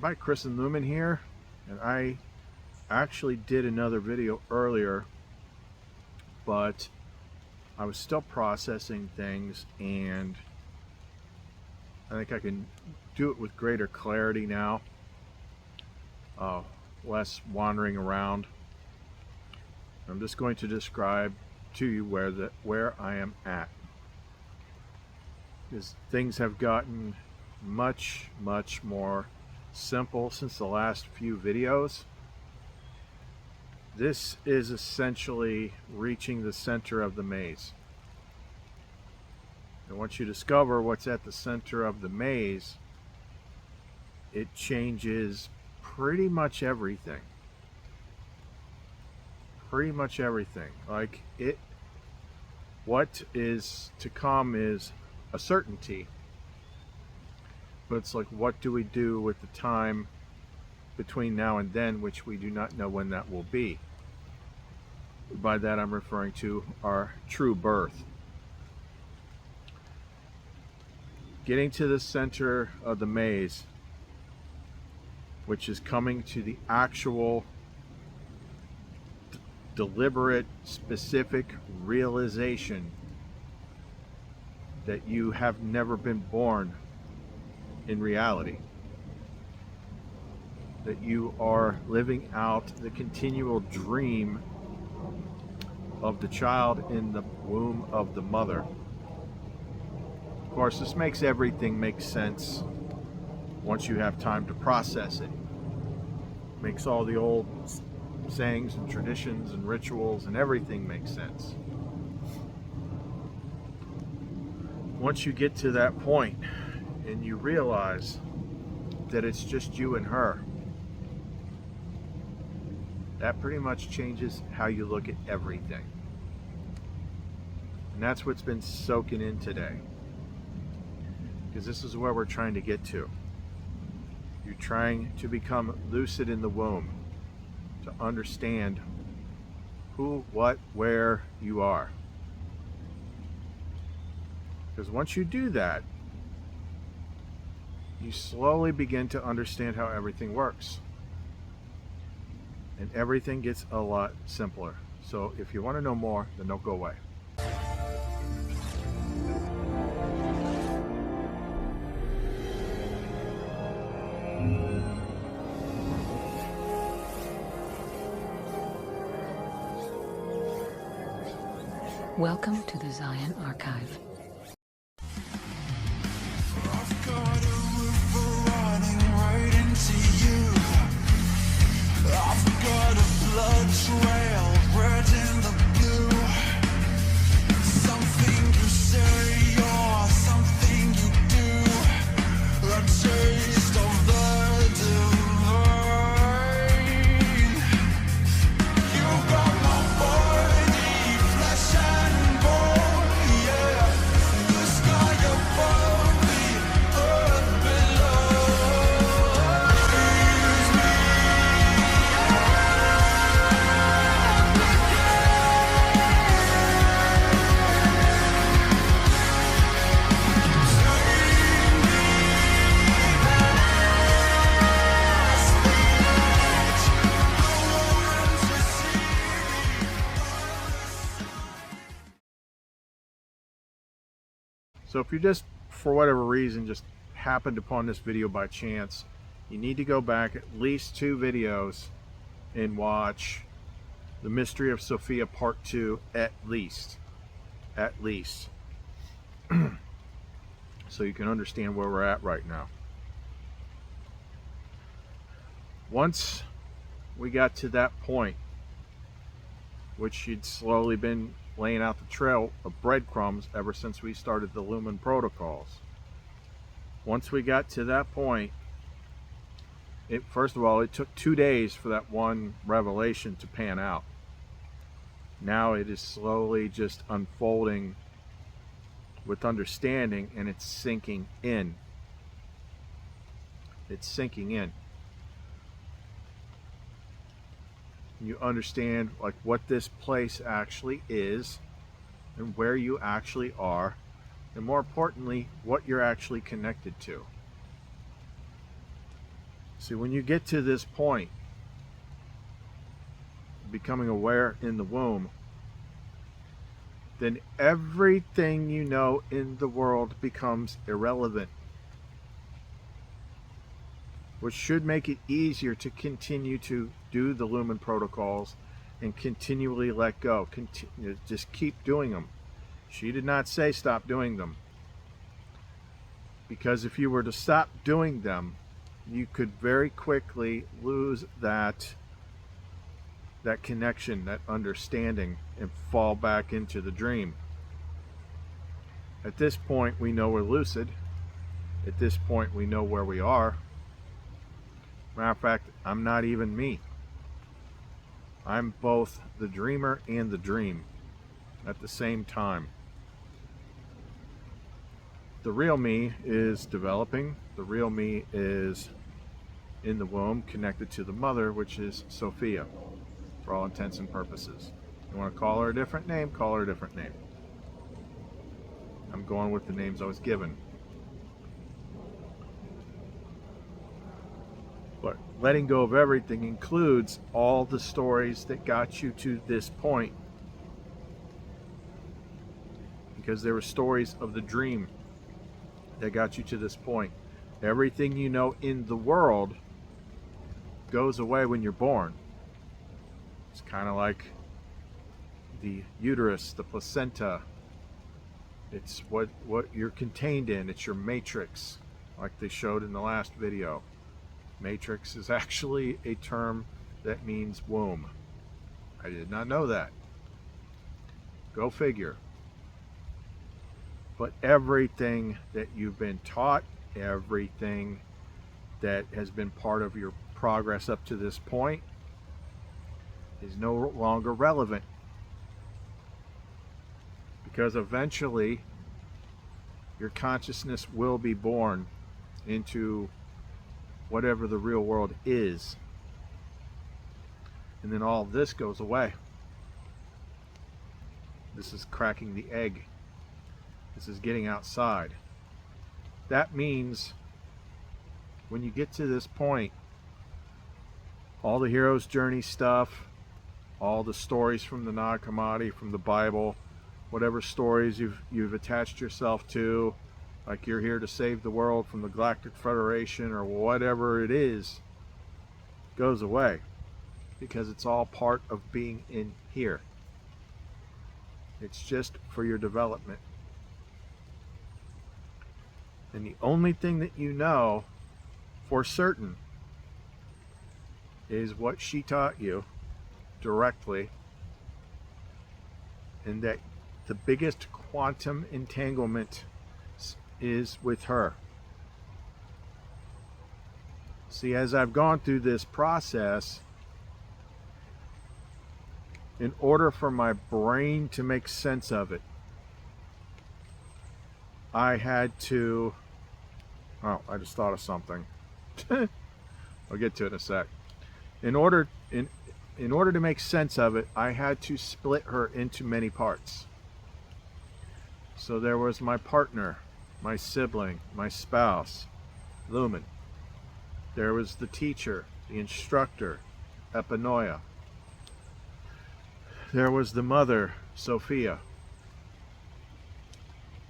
Everybody, Chris and Lumen here, and I actually did another video earlier, but I was still processing things, and I think I can do it with greater clarity now, less wandering around. I'm just going to describe to you where I am at, because things have gotten much more simple since the last few videos. This is essentially reaching the center of the maze. And once you discover what's at the center of the maze, it changes pretty much everything. Pretty much everything. Like, what is to come is a certainty. But it's like, what do we do with the time between now and then, which we do not know when that will be? By that I'm referring to our true birth. Getting to the center of the maze, which is coming to the actual deliberate, specific realization that you have never been born in reality, that you are living out the continual dream of the child in the womb of the mother. Of course, this makes everything make sense once you have time to process it. Makes all the old sayings and traditions and rituals and everything make sense. Once you get to that point and you realize that it's just you and her, that pretty much changes how you look at everything. And that's what's been soaking in today, because this is where we're trying to get to. You're trying to become lucid in the womb, to understand who, what, where you are. Because once you do that, you slowly begin to understand how everything works. And everything gets a lot simpler. So if you want to know more, then don't go away. Welcome to the Zion Archive. I've got a river running right into you. I've got a blood trail red in the blue. Something you say or something you do. A taste of the divine. You got my body, flesh and bone, yeah. The sky above, the earth below. Excuse me. So if you just, for whatever reason, just happened upon this video by chance, you need to go back at least 2 videos and watch The Mystery of Sophia Part 2 at least. So you can understand where we're at right now. Once we got to that point, which she'd slowly been laying out the trail of breadcrumbs ever since we started the Lumen protocols. Once we got to that point, first of all, it took 2 days for that one revelation to pan out. Now it is slowly just unfolding with understanding, and it's sinking in. It's sinking in. You understand like what this place actually is and where you actually are, and more importantly, what you're actually connected to. See, when you get to this point, becoming aware in the womb, then everything you know in the world becomes irrelevant, which should make it easier to continue to do the Lumen protocols and continually let go. Just keep doing them. She did not say stop doing them, because if you were to stop doing them, you could very quickly lose that connection, that understanding, and fall back into the dream. At this point, we know we're lucid. At this point, we know where we are. Matter of fact, I'm not even me. I'm both the dreamer and the dream at the same time. The real me is developing. The real me is in the womb, connected to the mother, which is Sophia, for all intents and purposes. You want to call her a different name, call her a different name. I'm going with the names I was given. But letting go of everything includes all the stories that got you to this point. Because there were stories of the dream that got you to this point. Everything you know in the world goes away when you're born. It's kind of like the uterus, the placenta. It's what you're contained in. It's your matrix, like they showed in the last video. Matrix is actually a term that means womb. I did not know that. Go figure. But everything that you've been taught, everything that has been part of your progress up to this point, is no longer relevant. Because eventually your consciousness will be born into whatever the real world is. And then all of this goes away. This is cracking the egg. This is getting outside. That means when you get to this point, all the hero's journey stuff, all the stories from the Nag Hammadi, from the Bible, whatever stories you've attached yourself to, like you're here to save the world from the Galactic Federation or whatever it is, goes away, because it's all part of being in here. It's just for your development. And the only thing that you know for certain is what she taught you directly, and that the biggest quantum entanglement is with her. See, as I've gone through this process, in order for my brain to make sense of it, I had to, I just thought of something. I'll get to it in a sec. In order to make sense of it, I had to split her into many parts. So there was my partner, my sibling, my spouse, Lumen. There was the teacher, the instructor, Epinoia. There was the mother, Sophia.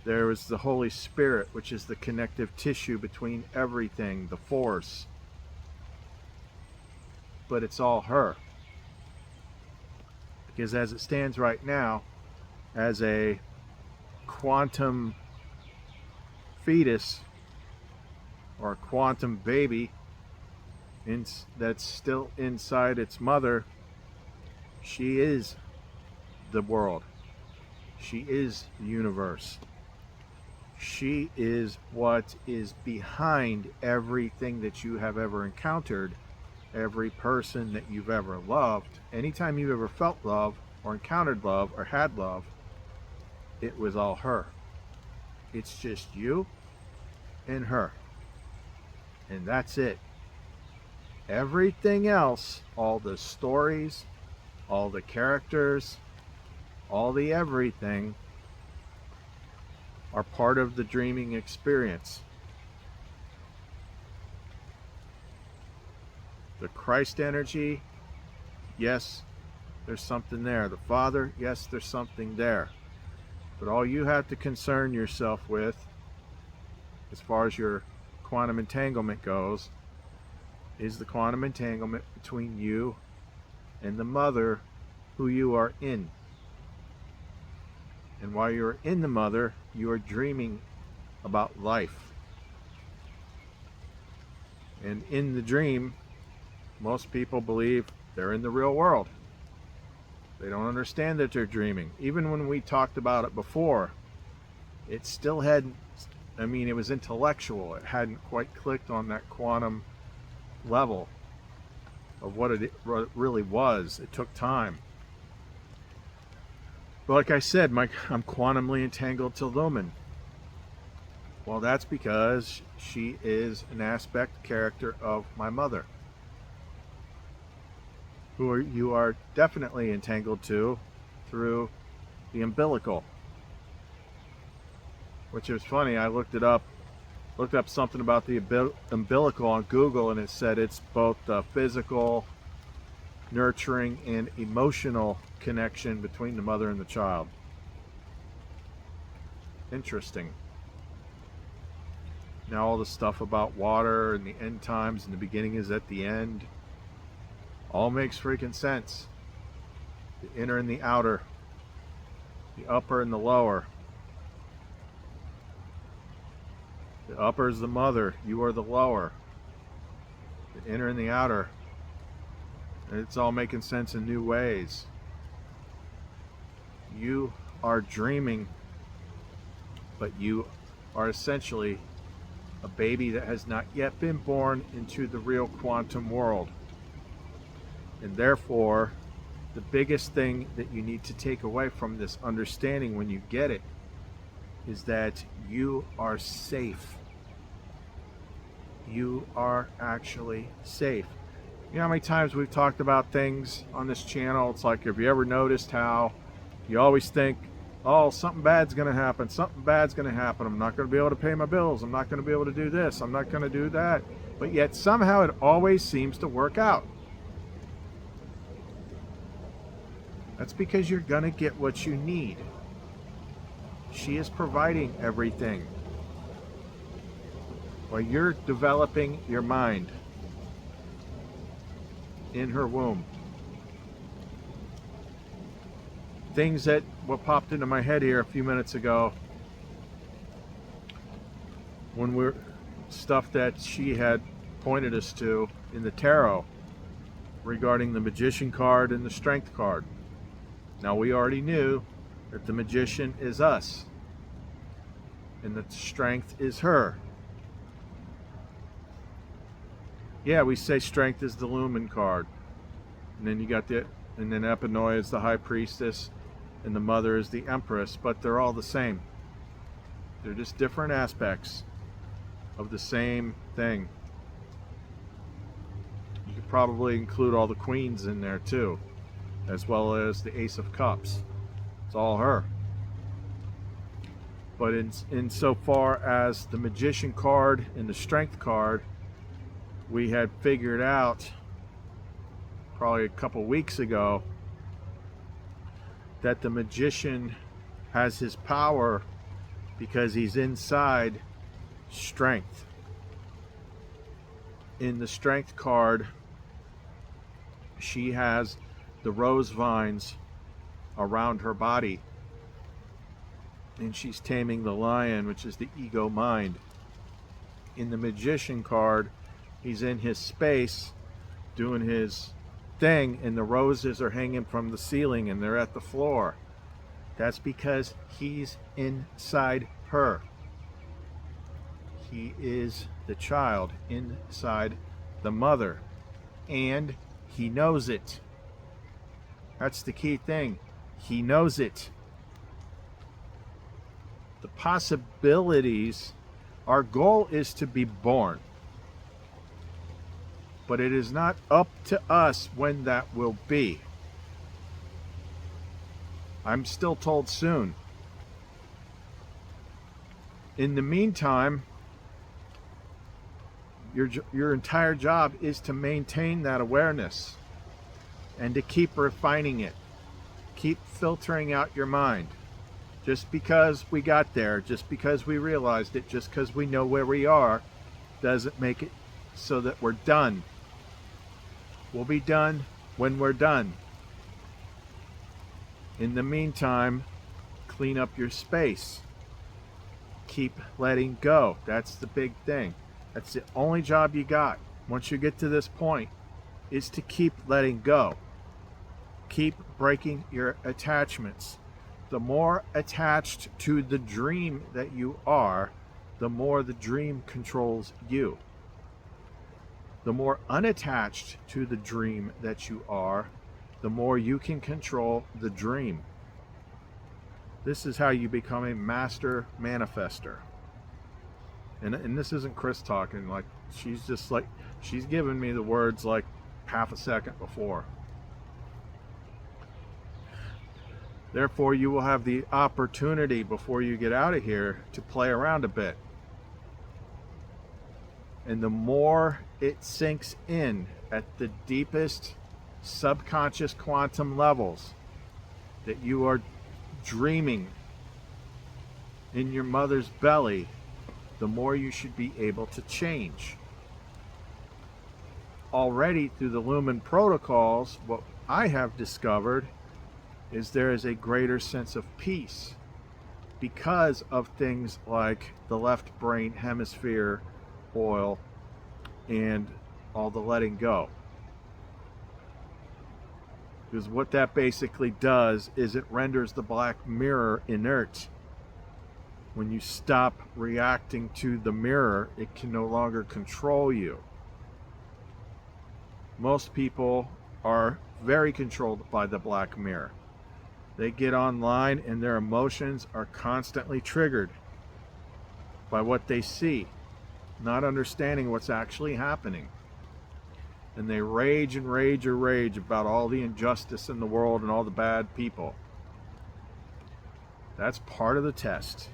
There was the Holy Spirit, which is the connective tissue between everything, the force. But it's all her. Because as it stands right now, as a quantum fetus or a quantum baby that's still inside its mother, she is the world. She is the universe. She is what is behind everything that you have ever encountered, every person that you've ever loved. Anytime you've ever felt love or encountered love or had love, it was all her. It's just you and her. And that's it. Everything else, all the stories, all the characters, all the everything, are part of the dreaming experience. The Christ energy, yes, there's something there. The Father, yes, there's something there. But all you have to concern yourself with, as far as your quantum entanglement goes, is the quantum entanglement between you and the mother who you are in. And while you're in the mother, you are dreaming about life. And in the dream, most people believe they're in the real world. They don't understand that they're dreaming. Even when we talked about it before, it still hadn't, I mean, it was intellectual. It hadn't quite clicked on that quantum level of what it really was. It took time. But like I said, I'm quantumly entangled to Lumen. Well, that's because she is an aspect character of my mother, who you are definitely entangled to through the umbilical. Which is funny, I looked up something about the umbilical on Google, and it said it's both the physical, nurturing, and emotional connection between the mother and the child. Interesting. Now all the stuff about water and the end times and the beginning is at the end all makes freaking sense. The inner and the outer, the upper and the lower. The upper is the mother, you are the lower. The inner and the outer. And it's all making sense in new ways. You are dreaming, but you are essentially a baby that has not yet been born into the real quantum world. And therefore, the biggest thing that you need to take away from this understanding when you get it is that you are safe. You are actually safe. You know how many times we've talked about things on this channel? It's like, have you ever noticed how you always think, oh, something bad's going to happen. Something bad's going to happen. I'm not going to be able to pay my bills. I'm not going to be able to do this. I'm not going to do that. But yet somehow it always seems to work out. That's because you're going to get what you need. She is providing everything while you're developing your mind in her womb. Things that what popped into my head here a few minutes ago, when we're stuff that she had pointed us to in the tarot regarding the Magician card and the Strength card. Now, we already knew that the Magician is us and that the Strength is her. Yeah, we say Strength is the Lumen card, and then you got and then Epinoia is the High Priestess, and the Mother is the Empress, but they're all the same. They're just different aspects of the same thing. You could probably include all the queens in there too, as well as the Ace of Cups. It's all her. But in so far as the Magician card and the Strength card, we had figured out probably a couple weeks ago that the Magician has his power because he's inside Strength. In the Strength card, she has the rose vines around her body, and she's taming the lion, which is the ego mind. In the Magician card, he's in his space doing his thing, and the roses are hanging from the ceiling and they're at the floor. That's because he's inside her. He is the child inside the mother, and he knows it. That's the key thing. He knows it. The possibilities, our goal is to be born. But it is not up to us when that will be. I'm still told soon. In the meantime, Your entire job is to maintain that awareness and to keep refining it. Keep filtering out your mind. Just because we got there, just because we realized it, just because we know where we are, doesn't make it so that we're done. We'll be done when we're done. In the meantime, clean up your space. Keep letting go. That's the big thing. That's the only job you got. Once you get to this point, is to keep letting go. Keep breaking your attachments. The more attached to the dream that you are, the more the dream controls you. The more unattached to the dream that you are, the more you can control the dream. This is how you become a master manifester. And this isn't Chris talking, like she's given me the words like half a second before. Therefore, you will have the opportunity before you get out of here to play around a bit. And the more it sinks in at the deepest subconscious quantum levels that you are dreaming in your mother's belly, the more you should be able to change. Already through the Lumen protocols, what I have discovered is there is a greater sense of peace because of things like the left brain hemisphere oil and all the letting go. Because what that basically does is it renders the black mirror inert. When you stop reacting to the mirror, it can no longer control you. Most people are very controlled by the black mirror. They get online and their emotions are constantly triggered by what they see, not understanding what's actually happening. And they rage and rage or rage about all the injustice in the world and all the bad people. That's part of the test.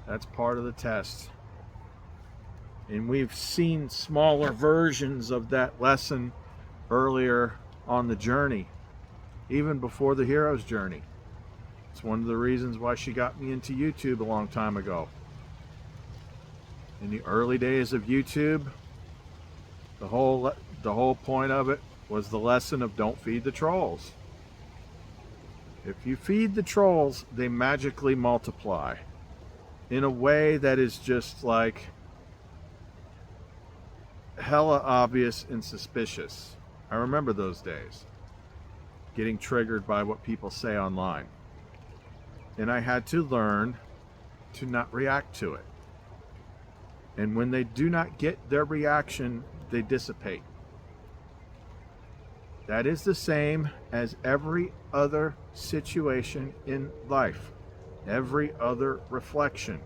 That's part of the test. And we've seen smaller versions of that lesson earlier on the journey, even before the hero's journey. It's one of the reasons why she got me into YouTube a long time ago. In the early days of YouTube, the whole point of it was the lesson of don't feed the trolls. If you feed the trolls, they magically multiply in a way that is just like hella obvious and suspicious. I remember those days, getting triggered by what people say online. And I had to learn to not react to it. And when they do not get their reaction, they dissipate. That is the same as every other situation in life, every other reflection,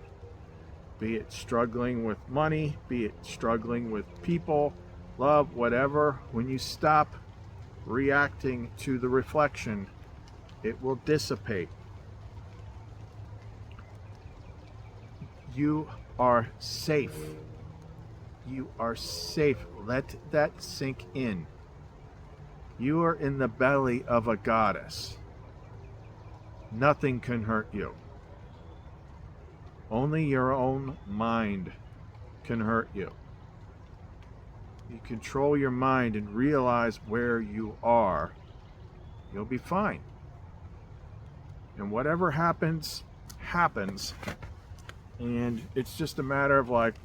be it struggling with money, be it struggling with people, love, whatever. When you stop reacting to the reflection, it will dissipate. You are safe. You are safe. Let that sink in. You are in the belly of a goddess. Nothing can hurt you. Only your own mind can hurt you. You control your mind and realize where you are, you'll be fine. And whatever happens, happens. And it's just a matter of like,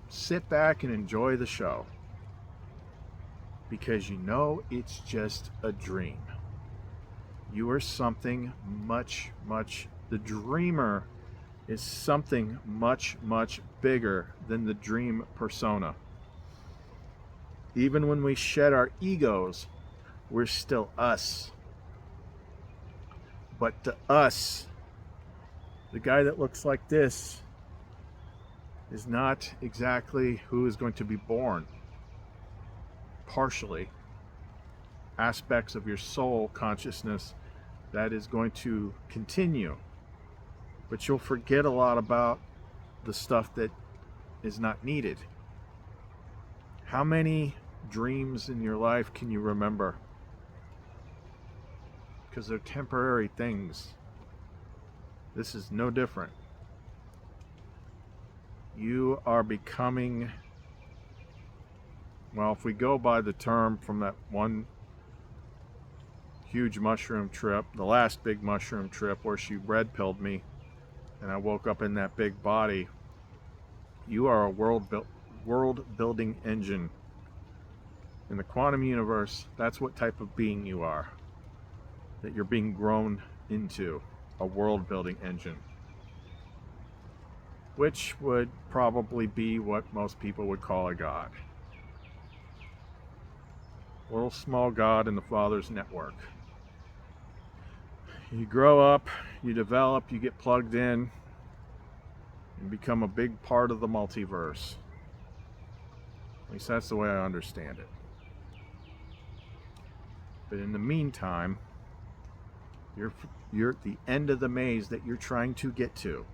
sit back and enjoy the show. Because you know it's just a dream. You are something much, much, the dreamer is something much, much bigger than the dream persona. Even when we shed our egos, we're still us. But to us, the guy that looks like this is not exactly who is going to be born. Partially, aspects of your soul consciousness that is going to continue. But you'll forget a lot about the stuff that is not needed. How many dreams in your life can you remember? Because they're temporary things. This is no different. You are becoming, well, if we go by the term from that one huge mushroom trip, the last big mushroom trip where she red pilled me and I woke up in that big body, you are a world building engine. In the quantum universe, that's what type of being you are. That you're being grown into, a world building engine. Which would probably be what most people would call a god. Little small god in the Father's network. You grow up, you develop, you get plugged in, and become a big part of the multiverse. At least that's the way I understand it. But in the meantime, you're at the end of the maze that you're trying to get to.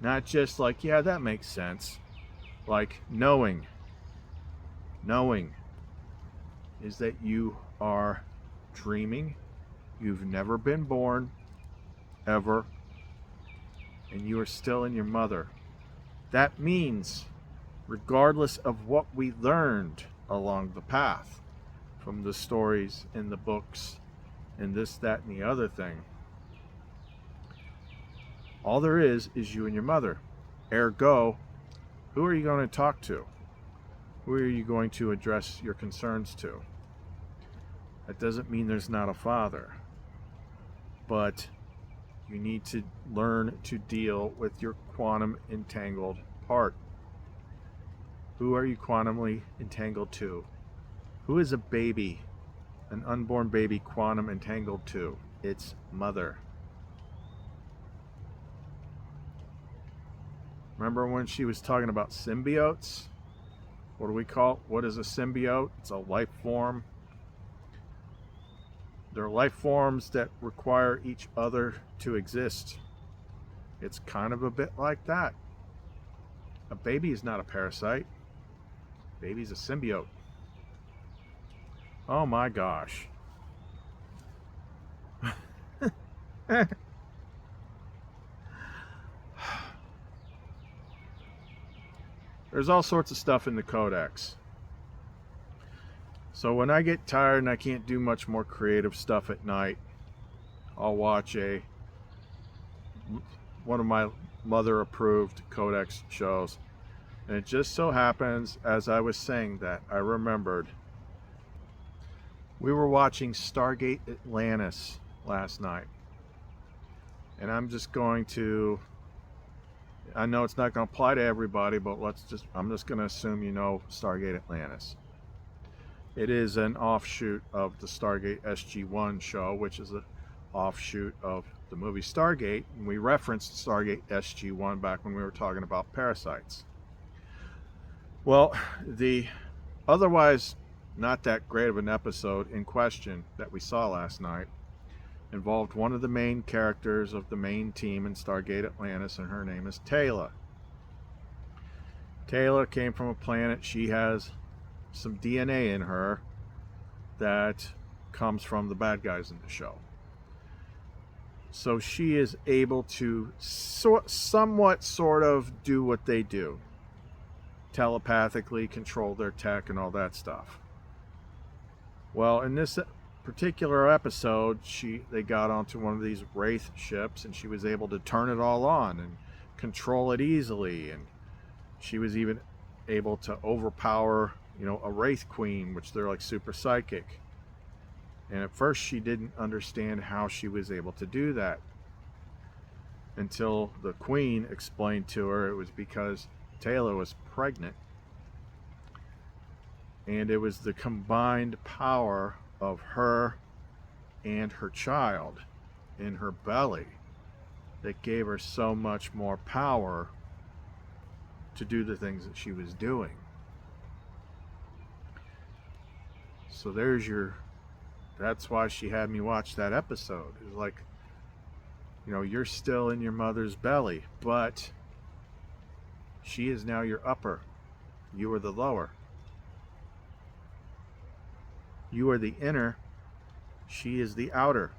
Not just like, yeah, that makes sense. Like knowing is that you are dreaming. You've never been born, ever, and you are still in your mother. That means, regardless of what we learned along the path, from the stories and the books and this, that, and the other thing, all there is you and your mother. Ergo, who are you going to talk to? Who are you going to address your concerns to? That doesn't mean there's not a father. But you need to learn to deal with your quantum entangled part. Who are you quantumly entangled to? Who is a baby, an unborn baby, quantum entangled to? It's mother. Remember when she was talking about symbiotes? What do we call, what is a symbiote? It's a life form. They're life forms that require each other to exist. It's kind of a bit like that. A baby is not a parasite. A baby's a symbiote. Oh my gosh. There's all sorts of stuff in the Codex. So when I get tired and I can't do much more creative stuff at night, I'll watch one of my mother-approved Codex shows. And it just so happens, as I was saying that, I remembered we were watching Stargate Atlantis last night. And I'm just going to, I know it's not going to apply to everybody, but I'm just going to assume you know Stargate Atlantis. It is an offshoot of the Stargate SG-1 show, which is an offshoot of the movie Stargate. And we referenced Stargate SG-1 back when we were talking about parasites. Well, the otherwise not that great of an episode in question that we saw last night involved one of the main characters of the main team in Stargate Atlantis, and her name is Taylor. Taylor came from a planet. She has some DNA in her that comes from the bad guys in the show. So she is able to somewhat sort of do what they do. Telepathically control their tech and all that stuff. Well, in this particular episode, they got onto one of these Wraith ships and she was able to turn it all on and control it easily, and she was even able to overpower, a Wraith Queen, which they're like super psychic. And at first she didn't understand how she was able to do that until the Queen explained to her it was because Taylor was pregnant, and it was the combined power of her and her child in her belly that gave her so much more power to do the things that she was doing. So that's why she had me watch that episode. It was like, you're still in your mother's belly, but She is now your upper. You are the lower. You are the inner. She is the outer.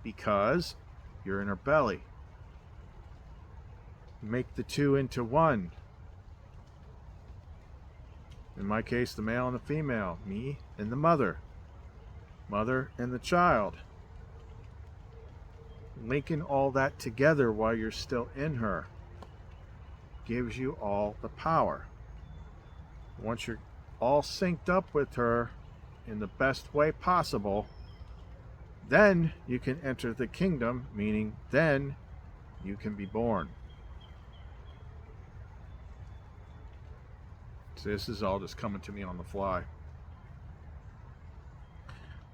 Because you're in her belly. Make the two into one. In my case, the male and the female. Me and the mother. Mother and the child. Linking all that together while you're still in her gives you all the power. Once you're all synced up with her in the best way possible, then you can enter the kingdom, meaning then you can be born. So this is all just coming to me on the fly.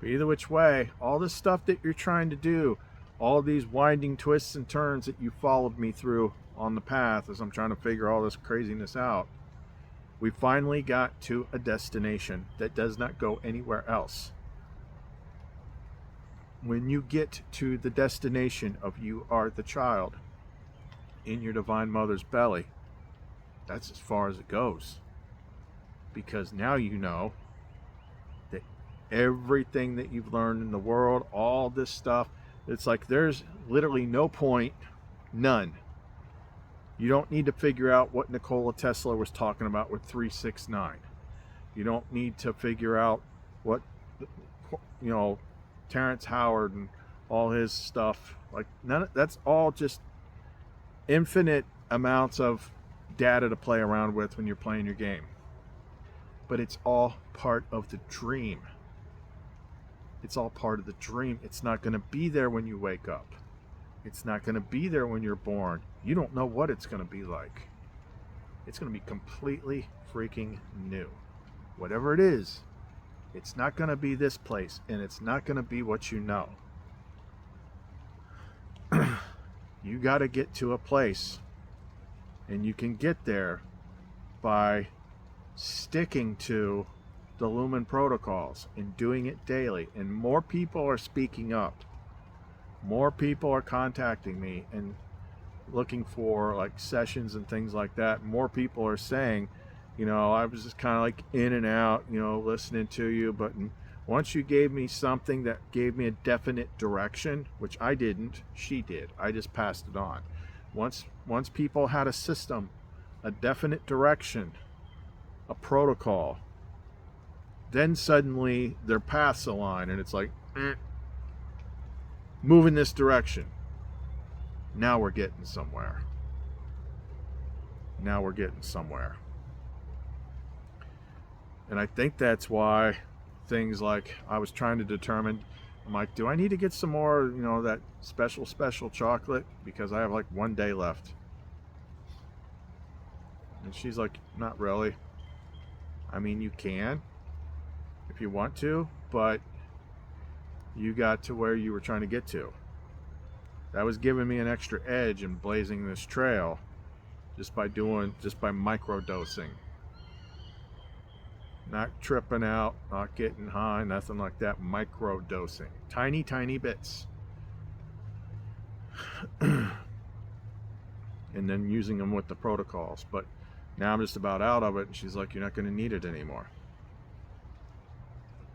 But either which way, all this stuff that you're trying to do, all these winding twists and turns that you followed me through on the path as I'm trying to figure all this craziness out, we finally got to a destination that does not go anywhere else. When you get to the destination of you are the child in your divine mother's belly, that's as far as it goes. Because now you know that everything that you've learned in the world, all this stuff, it's like there's literally no point, none. You don't need to figure out what Nikola Tesla was talking about with 369. You don't need to figure out what, Terrence Howard and all his stuff. Like that's all just infinite amounts of data to play around with when you're playing your game. But it's all part of the dream. It's all part of the dream. It's not going to be there when you wake up. It's not going to be there when you're born. You don't know what it's going to be like. It's going to be completely freaking new. Whatever it is, it's not going to be this place, and it's not going to be what you know. You got to get to a place, and you can get there by sticking to the Lumen protocols and doing it daily. And more people are speaking up. More people are contacting me and looking for like sessions and things like that. More people are saying, I was just kind of like in and out, listening to you, but once you gave me something that gave me a definite direction, which I didn't, she did. I just passed it on. Once people had a system, a definite direction, a protocol, then suddenly their paths align and it's like, move in this direction. Now we're getting somewhere. And I think that's why things like I was trying to determine, I'm like, do I need to get some more, that special chocolate? Because I have like 1 day left. And she's like, not really. I mean, you can if you want to, but you got to where you were trying to get to. That was giving me an extra edge in blazing this trail just by micro dosing. Not tripping out, not getting high, nothing like that. Micro dosing. Tiny bits. And then using them with the protocols. But now I'm just about out of it, and she's like, you're not going to need it anymore.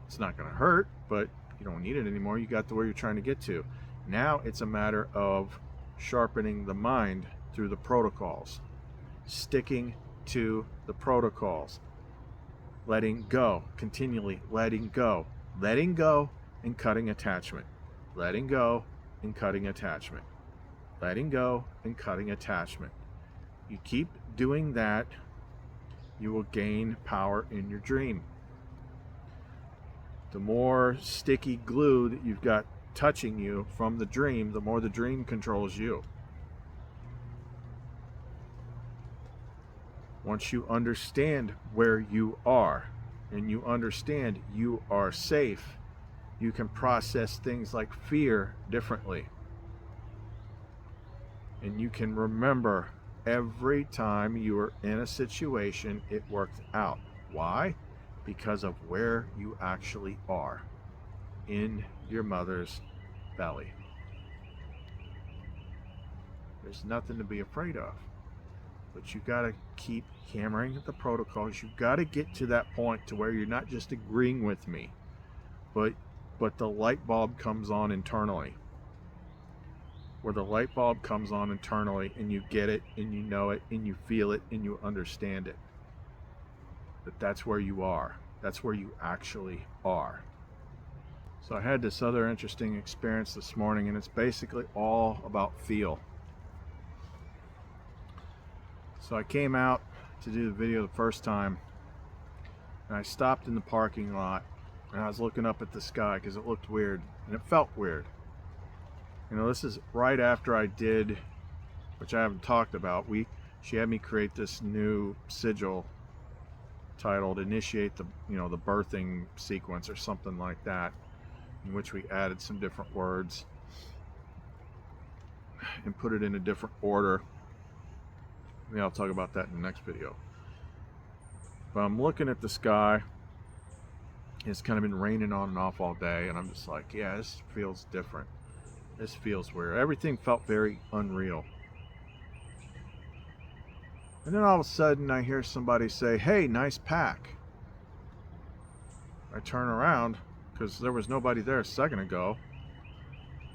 It's not going to hurt, but you don't need it anymore. You got to where you're trying to get to. Now it's a matter of sharpening the mind through the protocols. Sticking to the protocols. Letting go. Continually letting go. Letting go and cutting attachment. Letting go and cutting attachment. Letting go and cutting attachment. You keep doing that, you will gain power in your dream. The more sticky glue that you've got touching you from the dream, the more the dream controls you. Once you understand where you are and you understand you are safe, you can process things like fear differently. And you can remember every time you were in a situation, it worked out. Why? Because of where you actually are, in your mother's belly. There's nothing to be afraid of. but you got to keep hammering at the protocols. You got to get to that point to where you're not just agreeing with me, but the light bulb comes on internally. Where the light bulb comes on internally and you get it and you know it and you feel it and you understand it. That's where you are. That's where you actually are. So I had this other interesting experience this morning, and it's basically all about feel. So I came out to do the video the first time, and I stopped in the parking lot, and I was looking up at the sky because it looked weird, and it felt weird. You know, this is right after I did, which I haven't talked about, she had me create this new sigil titled Initiate the Birthing Sequence or something like that, in which we added some different words and put it in a different order. Maybe I'll talk about that in the next video. But I'm looking at the sky. It's kind of been raining on and off all day, and I'm just like, yeah, this feels different. This feels weird. Everything felt very unreal. And then all of a sudden I hear somebody say, hey, nice pack. I turn around because there was nobody there a second ago,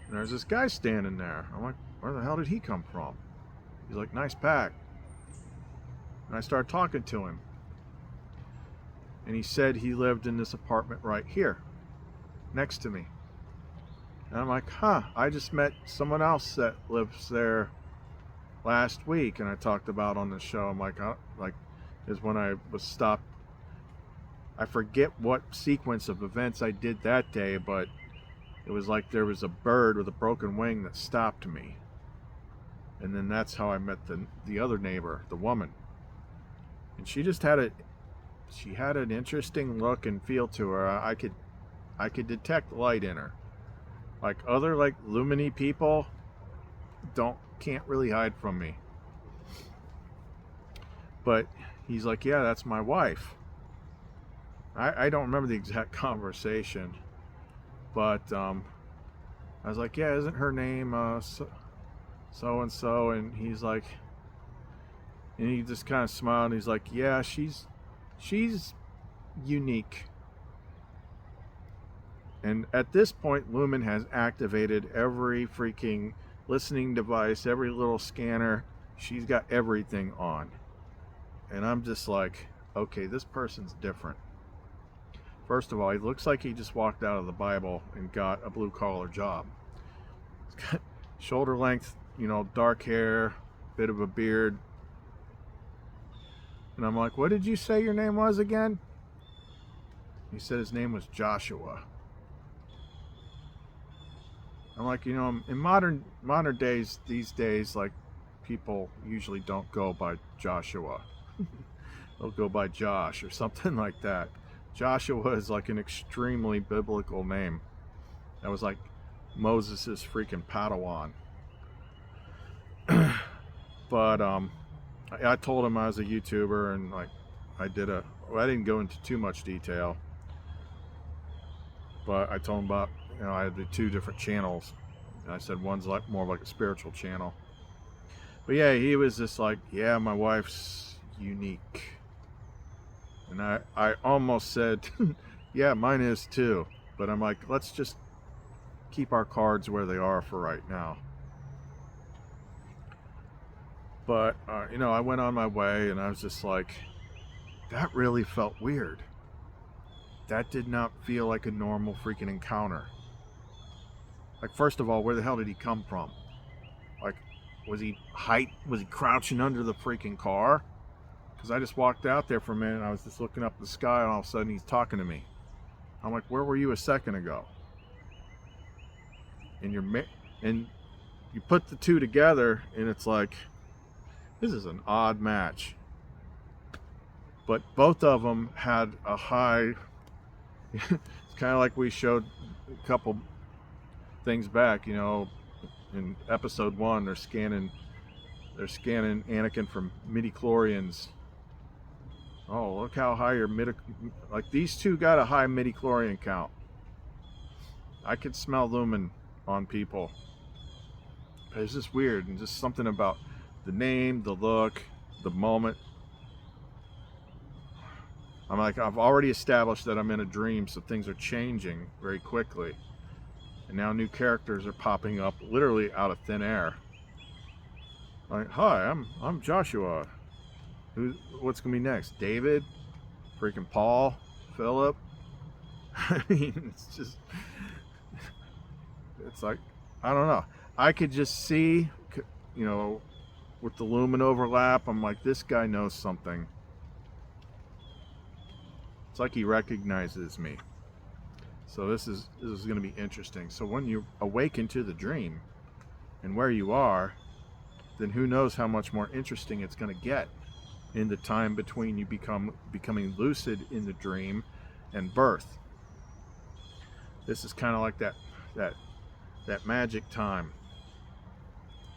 and there's this guy standing there. I'm like, where the hell did he come from? He's like, nice pack. And I started talking to him, and he said he lived in this apartment right here next to me. And I'm like, huh, I just met someone else that lives there last week, and I talked about on the show. I'm like, is when I was stopped. I forget what sequence of events I did that day, but it was like there was a bird with a broken wing that stopped me. And then that's how I met the other neighbor, the woman. And she just had an interesting look and feel to her. I could detect light in her. Like other Lumini people can't really hide from me. But he's like, yeah, that's my wife. I don't remember the exact conversation, but I was like, yeah, isn't her name so and so? And he's like, and he just kind of smiled, and he's like, yeah, she's unique. And at this point, Lumen has activated every freaking listening device, every little scanner. She's got everything on. And I'm just like, okay, this person's different. First of all, he looks like he just walked out of the Bible and got a blue-collar job. He's got shoulder length, dark hair, bit of a beard. And I'm like, what did you say your name was again? He said his name was Joshua. I'm like, in modern days, these days, people usually don't go by Joshua. They'll go by Josh or something like that. Joshua is like an extremely biblical name. That was like Moses's freaking Padawan. But I told him I was a YouTuber, and I didn't go into too much detail, but I told him about, I had the two different channels, and I said one's more like a spiritual channel. But yeah, he was just like, yeah, my wife's unique. And I almost said, yeah, mine is too. But I'm like, let's just keep our cards where they are for right now. But, I went on my way, and I was just like, that really felt weird. That did not feel like a normal freaking encounter. First of all, where the hell did he come from? Was he crouching under the freaking car? Because I just walked out there for a minute, and I was just looking up at the sky, and all of a sudden he's talking to me. I'm like, where were you a second ago? And you put the two together, and it's like, this is an odd match. But both of them had a high. It's kind of like we showed a couple things back, in episode 1, they're scanning Anakin from midichlorians. Oh, look how high your these two got a high midichlorian count. I could smell Lumen on people. But it's just weird, and just something about the name, the look, the moment I'm like, I've already established that I'm in a dream, so things are changing very quickly. And now new characters are popping up literally out of thin air. Like, hi, I'm Joshua. What's gonna be next? David? Freaking Paul? Philip? I mean, it's like, I don't know. I could just see, you know, with the lumen overlap, I'm like, this guy knows something. It's like he recognizes me. So this is going to be interesting. So when you awaken to the dream and where you are, then who knows how much more interesting it's going to get in the time between you becoming lucid in the dream and birth. This is kind of like that magic time.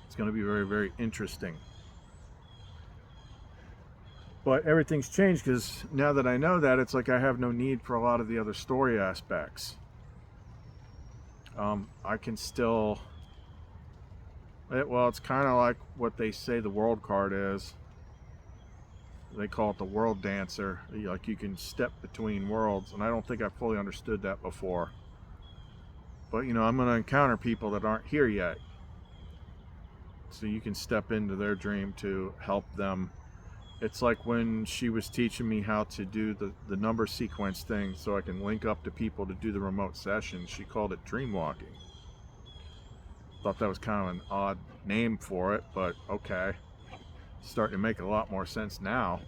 It's going to be very, very interesting. But everything's changed because now that I know that, it's like I have no need for a lot of the other story aspects. I can still... Well, it's kind of like what they say the world card is. They call it the world dancer. Like you can step between worlds, and I don't think I fully understood that before. But, you know, I'm going to encounter people that aren't here yet. So you can step into their dream to help them. It's like when she was teaching me how to do the number sequence thing so I can link up to people to do the remote session. She called it dream walking. Thought that was kind of an odd name for it, but okay. Starting to make a lot more sense now.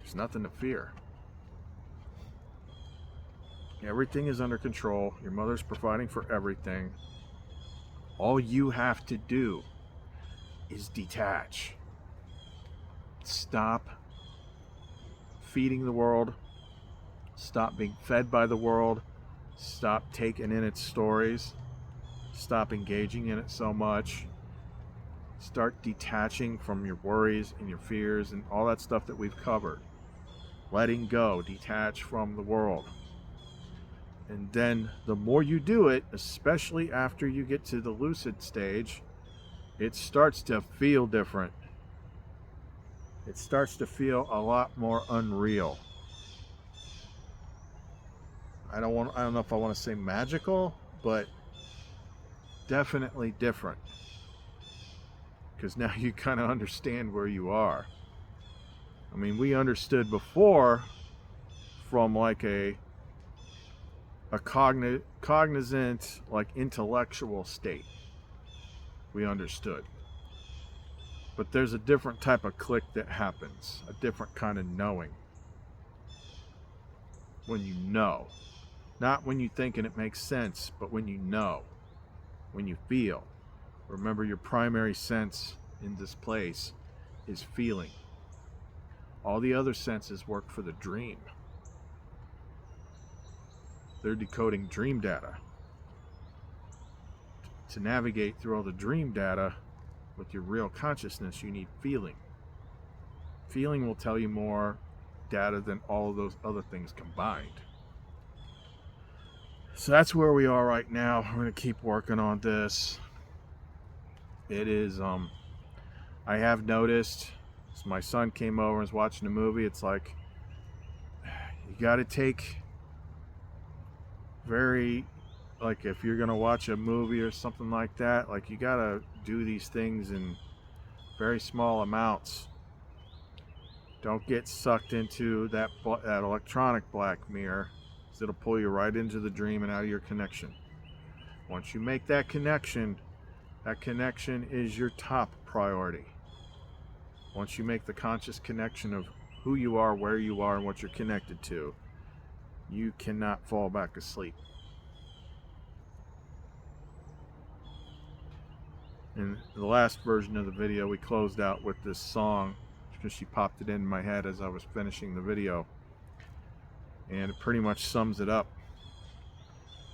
There's nothing to fear. Everything is under control. Your mother's providing for everything. All you have to do is detach. Stop feeding the world. Stop being fed by the world. Stop taking in its stories. Stop engaging in it so much. Start detaching from your worries and your fears and all that stuff that we've covered. Letting go, detach from the world. And then the more you do it, especially after you get to the lucid stage, it starts to feel different. It starts to feel a lot more unreal. I don't know if I want to say magical, but definitely different. Because now you kind of understand where you are. I mean, we understood before from like a cognizant, like intellectual state. We understood. But there's a different type of click that happens, a different kind of knowing. When you know. Not when you think and it makes sense, but when you know. When you feel. Remember, your primary sense in this place is feeling. All the other senses work for the dream. They're decoding dream data. To navigate through all the dream data with your real consciousness, you need feeling. Feeling will tell you more data than all of those other things combined. So that's where we are right now. We're going to keep working on this. It is, I have noticed, as my son came over and was watching a movie, it's like, you got to take like if you're going to watch a movie or something like that, like you got to do these things in very small amounts. Don't get sucked into that electronic black mirror, because it'll pull you right into the dream and out of your connection. Once you make that connection is your top priority. Once you make the conscious connection of who you are, where you are, and what you're connected to, you cannot fall back asleep. In the last version of the video, we closed out with this song because she popped it in my head as I was finishing the video, and it pretty much sums it up.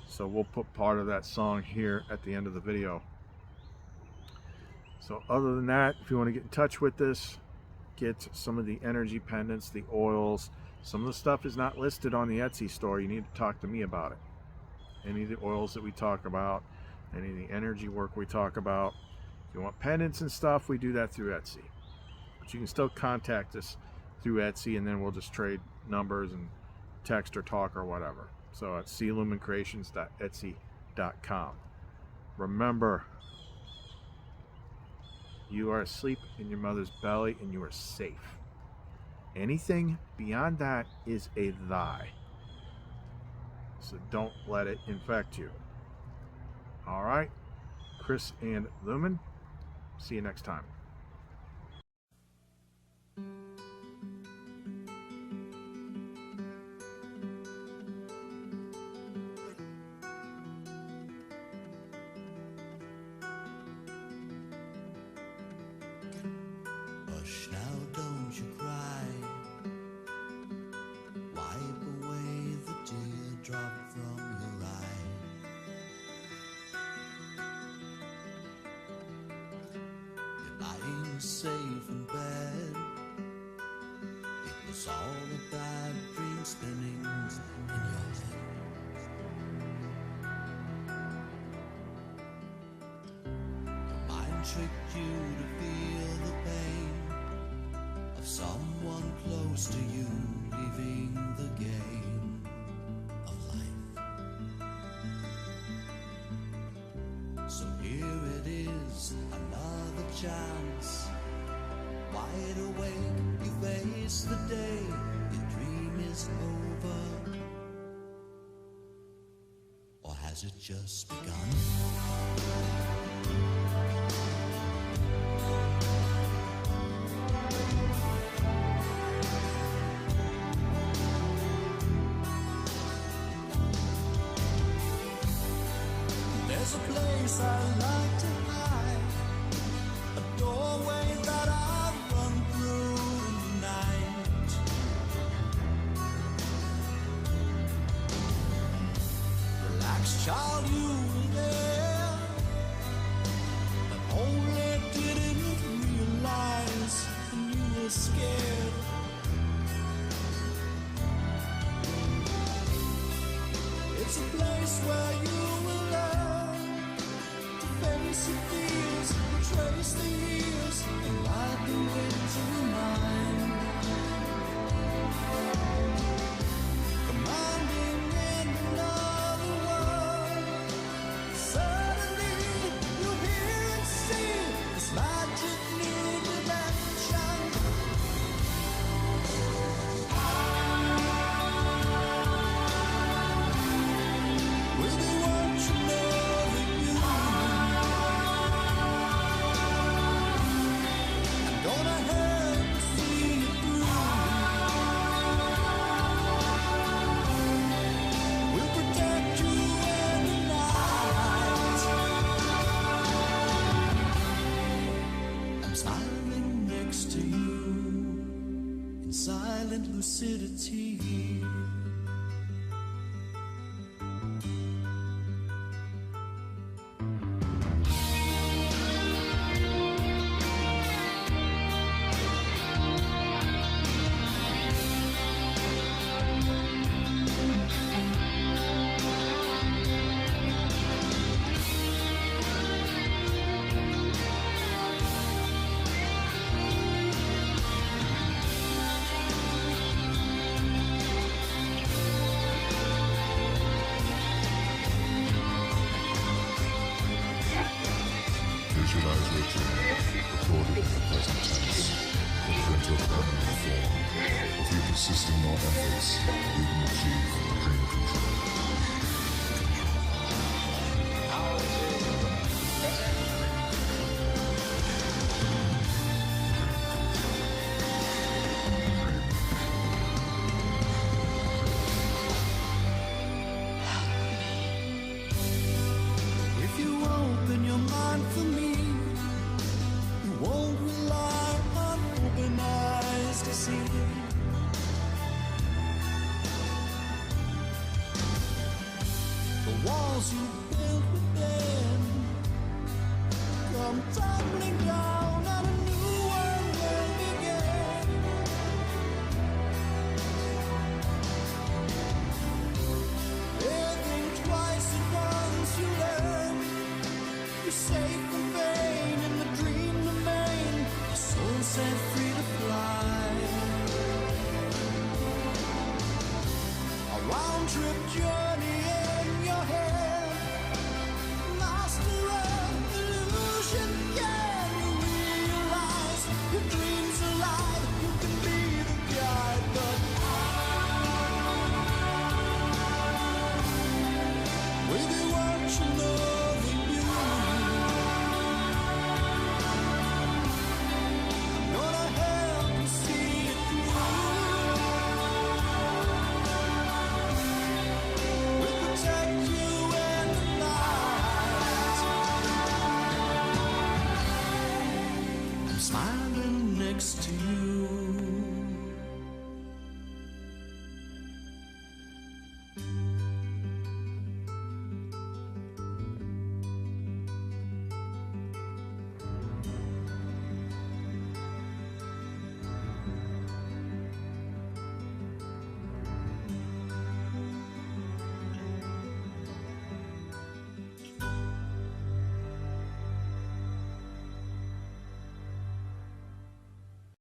So we'll put part of that song here at the end of the video. So other than that, if you want to get in touch with us, get some of the energy pendants, the oils. Some of the stuff is not listed on the Etsy store. You need to talk to me about it. Any of the oils that we talk about, any of the energy work we talk about, If you want pendants and stuff, we do that through Etsy. But you can still contact us through Etsy, and then we'll just trade numbers and text or talk or whatever. So at clumencreations.etsy.com. Remember, you are asleep in your mother's belly and you are safe. Anything beyond that is a lie. So don't let it infect you. All right, Chris and Lumen, see you next time. Hush now, don't you cry. Wipe away the teardrop from your eye. You're lying safe in bed. It was all a bad dream spinning in your head. Your mind tricked you to feel the pain of someone close to you leaving the game of life. So here it is, another chance. Wide awake, you face the day. Your dream is over, or has it just begun? There's a place I like to hide, a doorway that I've run through the night. Relax, child, you were there, but only didn't realize when you were scared. It's a place where you will learn to face your fears, trace the years, and ride the winds of your mind. Commanding in another world, suddenly you hear and see this magic new dimension. With the words you know that you and gonna help see you through. We'll protect you in the night. I'm smiling next to you in silent lucidity. Visualize your dream, recorded in the present tense, or print or permanent form. Through persisting more efforts, you can achieve dream control. If you open your mind for me, you won't rely on open eyes to see. The walls you built within come tumbling down and a new one will begin. Living twice at once you learn. You're safe and vain in the trip journey